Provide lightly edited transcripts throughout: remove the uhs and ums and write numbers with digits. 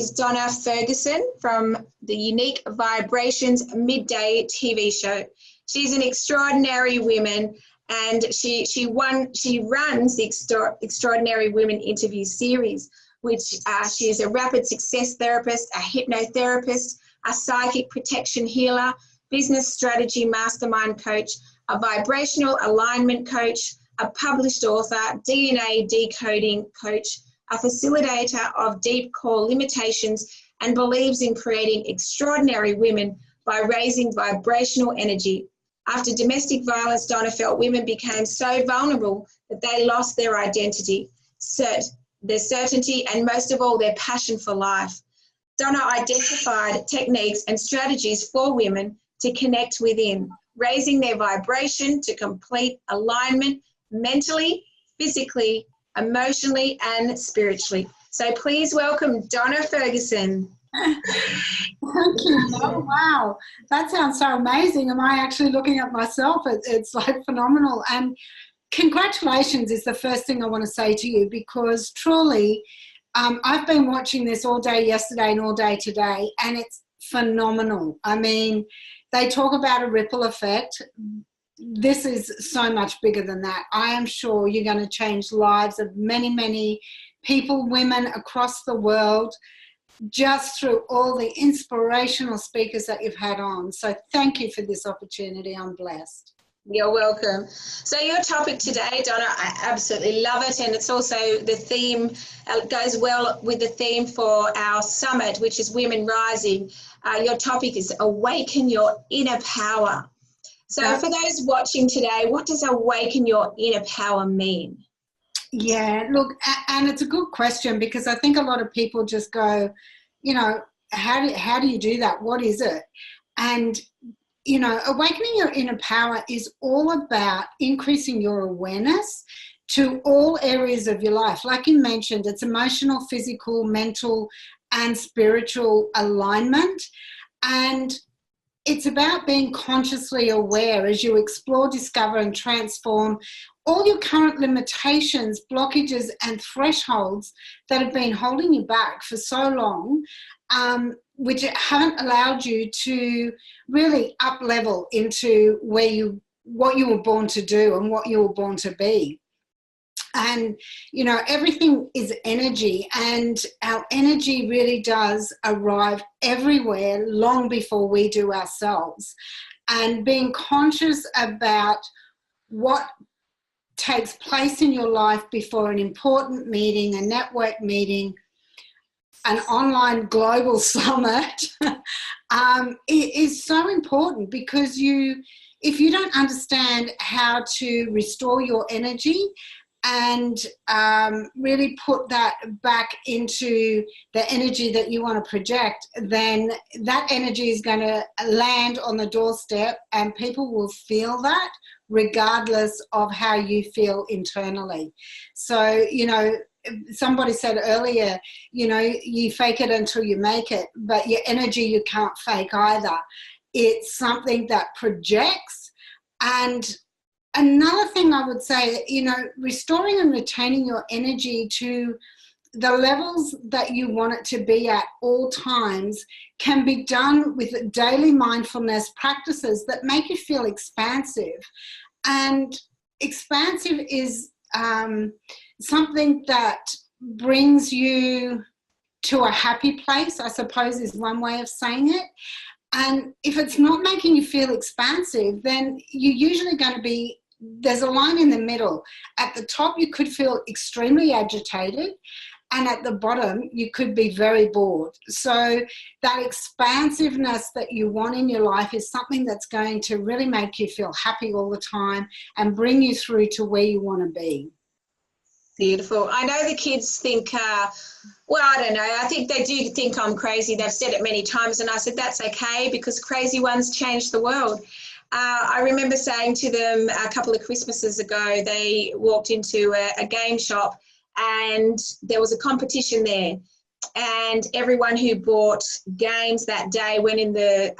is Donna Ferguson from the Unique Vibrations Midday TV show. She's an extraordinary woman, and she runs the Extraordinary Women interview series, which she is a rapid success therapist, a hypnotherapist, a psychic protection healer, business strategy mastermind coach, a vibrational alignment coach, a published author, DNA decoding coach, a facilitator of deep core limitations, and believes in creating extraordinary women by raising vibrational energy. After domestic violence, Donna felt women became so vulnerable that they lost their identity, their certainty, and most of all, their passion for life. Donna identified techniques and strategies for women to connect within, raising their vibration to complete alignment mentally, physically, emotionally, and spiritually. So please welcome Donna Ferguson. Thank you. Oh, wow. That sounds so amazing. Am I actually looking at myself? It's like phenomenal. And congratulations is the first thing I want to say to you, because truly, I've been watching this all day yesterday and all day today, and it's phenomenal. I mean, they talk about a ripple effect. This is so much bigger than that. I am sure you're going to change lives of many, many people, women across the world, just through all the inspirational speakers that you've had on. So thank you for this opportunity. I'm blessed. You're welcome. So your topic today, Donna, I absolutely love it. And it's also the theme, goes well with the theme for our summit, which is Women Rising. Your topic is Awaken Your Inner Power. So for those watching today, what does awaken your inner power mean? Yeah, look, and it's a good question, because I think a lot of people just go, you know, how do you do that? What is it? And, you know, awakening your inner power is all about increasing your awareness to all areas of your life. Like you mentioned, it's emotional, physical, mental, and spiritual alignment. And it's about being consciously aware as you explore, discover, and transform all your current limitations, blockages, and thresholds that have been holding you back for so long, which haven't allowed you to really up-level into what you were born to do and what you were born to be. And, you know, everything is energy, and our energy really does arrive everywhere long before we do ourselves. And being conscious about what takes place in your life before an important meeting, a network meeting, an online global summit, is so important, because if you don't understand how to restore your energy and really put that back into the energy that you want to project, then that energy is going to land on the doorstep, and people will feel that regardless of how you feel internally. So, you know, somebody said earlier, you know, you fake it until you make it, but your energy you can't fake either. It's something that projects. And another thing I would say, you know, restoring and retaining your energy to the levels that you want it to be at all times can be done with daily mindfulness practices that make you feel expansive. And expansive is something that brings you to a happy place, I suppose, is one way of saying it. And if it's not making you feel expansive, then you're usually going to be, there's a line in the middle. At the top, you could feel extremely agitated, and at the bottom, you could be very bored. So that expansiveness that you want in your life is something that's going to really make you feel happy all the time and bring you through to where you want to be. Beautiful. I know the kids think, well, I don't know. I think they do think I'm crazy. They've said it many times, and I said, that's okay, because crazy ones change the world. I remember saying to them a couple of Christmases ago, they walked into a game shop, and there was a competition there, and everyone who bought games that day went in the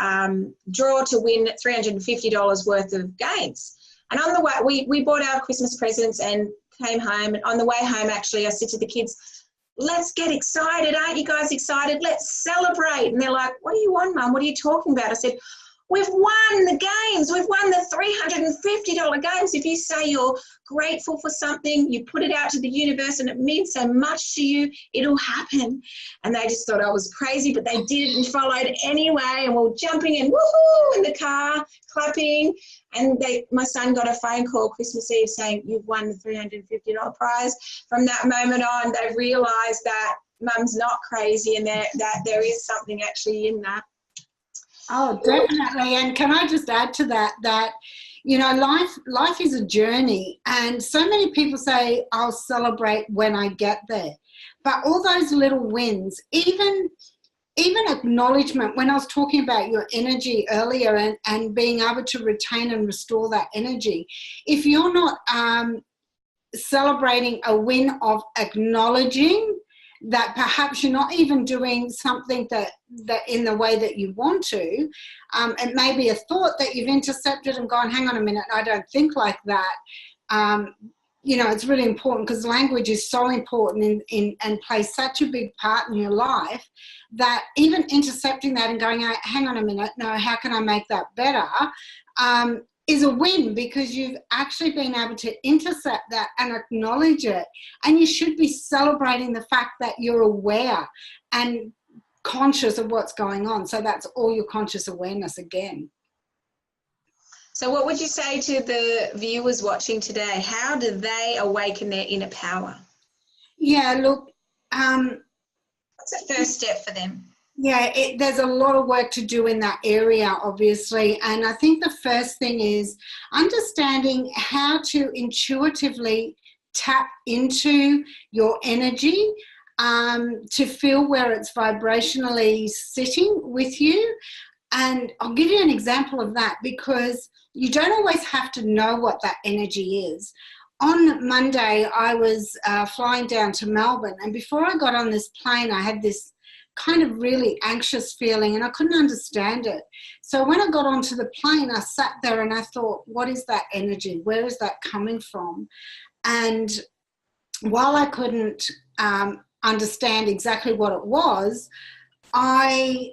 draw to win $350 worth of games. And on the way, we bought our Christmas presents and came home, and on the way home, actually, I said to the kids, let's get excited. Aren't you guys excited? Let's celebrate. And they're like, what do you want, Mum? What are you talking about? I said, we've won the games. We've won the $350 games. If you say you're grateful for something, you put it out to the universe and it means so much to you, it'll happen. And they just thought I was crazy, but they did it and followed anyway. And we're jumping in, woohoo, in the car, clapping. And my son got a phone call Christmas Eve saying, you've won the $350 prize. From that moment on, they realised that Mum's not crazy and that there is something actually in that. Oh, definitely. And can I just add to that, you know, life is a journey, and so many people say, I'll celebrate when I get there. But all those little wins, even acknowledgement, when I was talking about your energy earlier and being able to retain and restore that energy, if you're not celebrating a win of acknowledging that perhaps you're not even doing something that in the way that you want to. It may be a thought that you've intercepted and gone, hang on a minute, I don't think like that. You know, it's really important because language is so important and plays such a big part in your life that even intercepting that and going, hang on a minute, no, how can I make that better? Is a win, because you've actually been able to intercept that and acknowledge it. And you should be celebrating the fact that you're aware and conscious of what's going on. So that's all your conscious awareness again. So what would you say to the viewers watching today? How do they awaken their inner power? Yeah, look. What's the first step for them? Yeah, there's a lot of work to do in that area, obviously. And I think the first thing is understanding how to intuitively tap into your energy to feel where it's vibrationally sitting with you. And I'll give you an example of that, because you don't always have to know what that energy is. On Monday, I was flying down to Melbourne, and before I got on this plane, I had this kind of really anxious feeling and I couldn't understand it. So when I got onto the plane, I sat there and I thought, what is that energy? Where is that coming from? And while I couldn't understand exactly what it was, I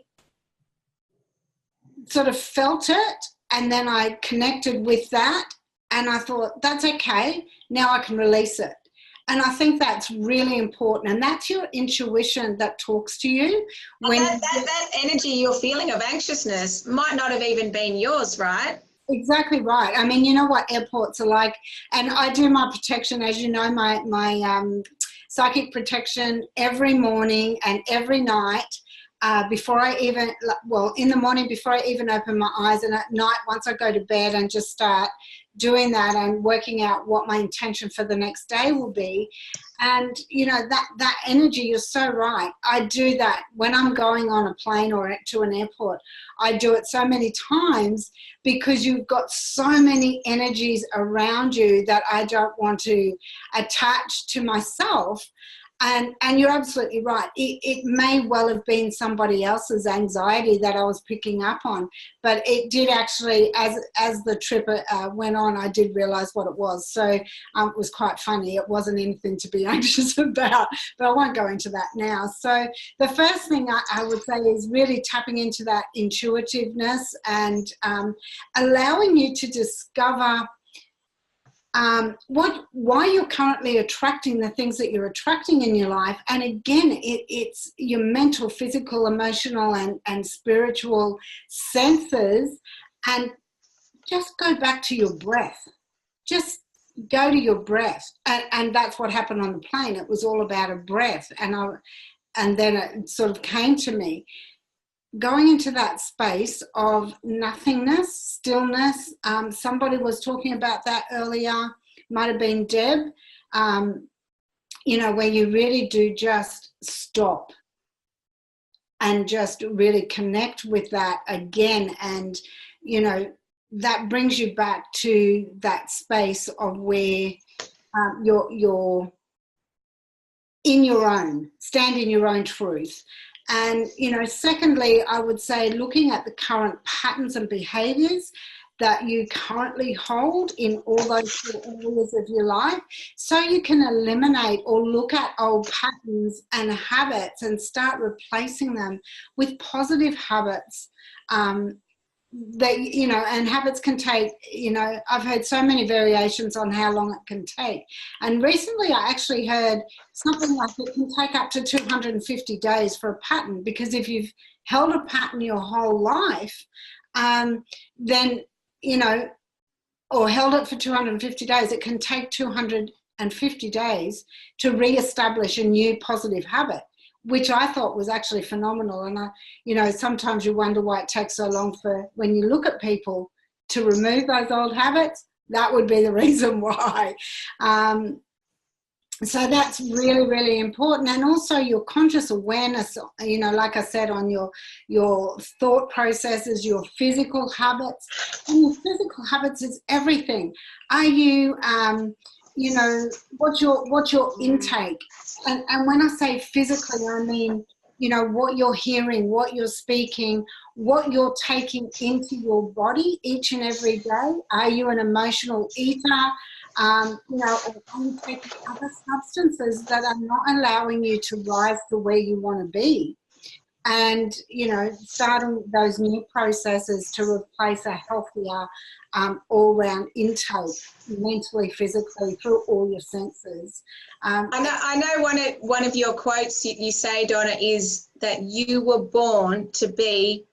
sort of felt it, and then I connected with that, and I thought, that's okay, now I can release it. And I think that's really important. And that's your intuition that talks to you. When that energy you're feeling of anxiousness might not have even been yours, right? Exactly right. I mean, you know what airports are like. And I do my protection, as you know, my psychic protection every morning and every night. Before I even, well, in the morning before I even open my eyes, and at night once I go to bed, and just start doing that and working out what my intention for the next day will be. And you know, that energy, you're so right. I do that when I'm going on a plane or to an airport. I do it so many times because you've got so many energies around you that I don't want to attach to myself. And you're absolutely right. It may well have been somebody else's anxiety that I was picking up on, but it did actually, as the trip went on, I did realise what it was. So it was quite funny. It wasn't anything to be anxious about, but I won't go into that now. So the first thing I would say is really tapping into that intuitiveness and allowing you to discover why you're currently attracting the things that you're attracting in your life. And again, it's your mental, physical, emotional and spiritual senses. And just go back to your breath. Just go to your breath. And that's what happened on the plane. It was all about a breath. And then it sort of came to me. Going into that space of nothingness, stillness. Somebody was talking about that earlier, might have been Deb, you know, where you really do just stop and just really connect with that again. And, you know, that brings you back to that space of where you're in your own, stand in your own truth. And, you know, secondly, I would say looking at the current patterns and behaviours that you currently hold in all those areas of your life, so you can eliminate or look at old patterns and habits and start replacing them with positive habits. That, you know, and habits can take, you know, I've heard so many variations on how long it can take. And recently I actually heard something like it can take up to 250 days for a pattern, because if you've held a pattern your whole life, then, you know, or held it for 250 days, it can take 250 days to re-establish a new positive habit, which I thought was actually phenomenal. And you know, sometimes you wonder why it takes so long for, when you look at people, to remove those old habits. That would be the reason why. So that's really, really important. And also your conscious awareness, you know, like I said, on your thought processes, your physical habits. And your physical habits is everything. Are you, you know, what's your intake? And when I say physically, I mean, you know, what you're hearing, what you're speaking, what you're taking into your body each and every day. Are you an emotional eater? You know, or are you taking other substances that are not allowing you to rise to where you want to be? And, you know, starting those new processes to replace a healthier all-round intake, mentally, physically, through all your senses. I know one of your quotes you say, Donna, is that you were born to be,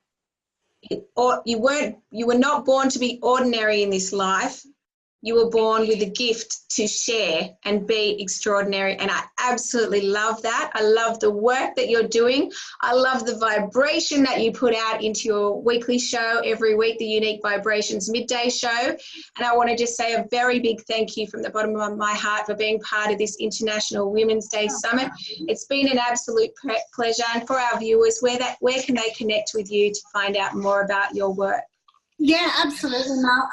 or you were not born to be ordinary in this life. You were born with a gift to share and be extraordinary. And I absolutely love that. I love the work that you're doing. I love the vibration that you put out into your weekly show every week, the Unique Vibrations Midday Show. And I want to just say a very big thank you from the bottom of my heart for being part of this International Women's Day Summit. It's been an absolute pleasure. And for our viewers, where can they connect with you to find out more about your work? Yeah, absolutely, Mel.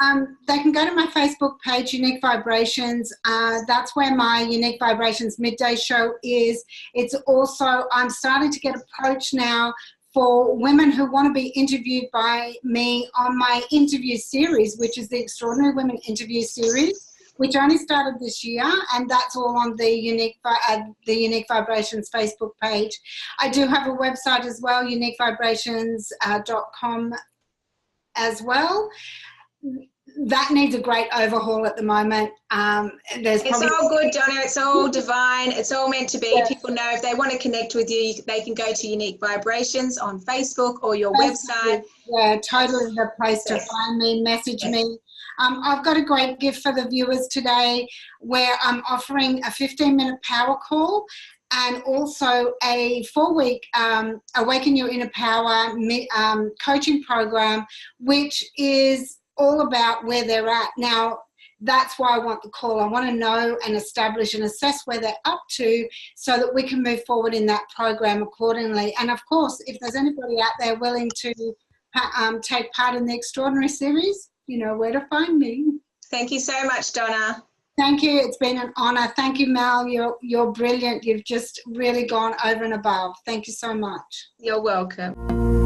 They can go to my Facebook page, Unique Vibrations. That's where my Unique Vibrations Midday Show is. It's also, I'm starting to get approached now for women who want to be interviewed by me on my interview series, which is the Extraordinary Women Interview Series, which only started this year, and that's all on the Unique Vibrations Facebook page. I do have a website as well, uniquevibrations.com. as well. That needs a great overhaul at the moment. It's all good, Donna. It's all divine. It's all meant to be. Yeah. People know if they want to connect with you, they can go to Unique Vibrations on Facebook or your website. Yeah, totally the place to find me, message me. I've got a great gift for the viewers today, where I'm offering a 15-minute power call and also a 4-week Awaken Your Inner Power coaching program, which is all about where they're at. Now, that's why I want the call. I want to know and establish and assess where they're up to, so that we can move forward in that program accordingly. And of course, if there's anybody out there willing to take part in the Extraordinary Series, you know where to find me. Thank you so much, Donna. Thank you. It's been an honour. Thank you, Mel. You're brilliant. You've just really gone over and above. Thank you so much. You're welcome.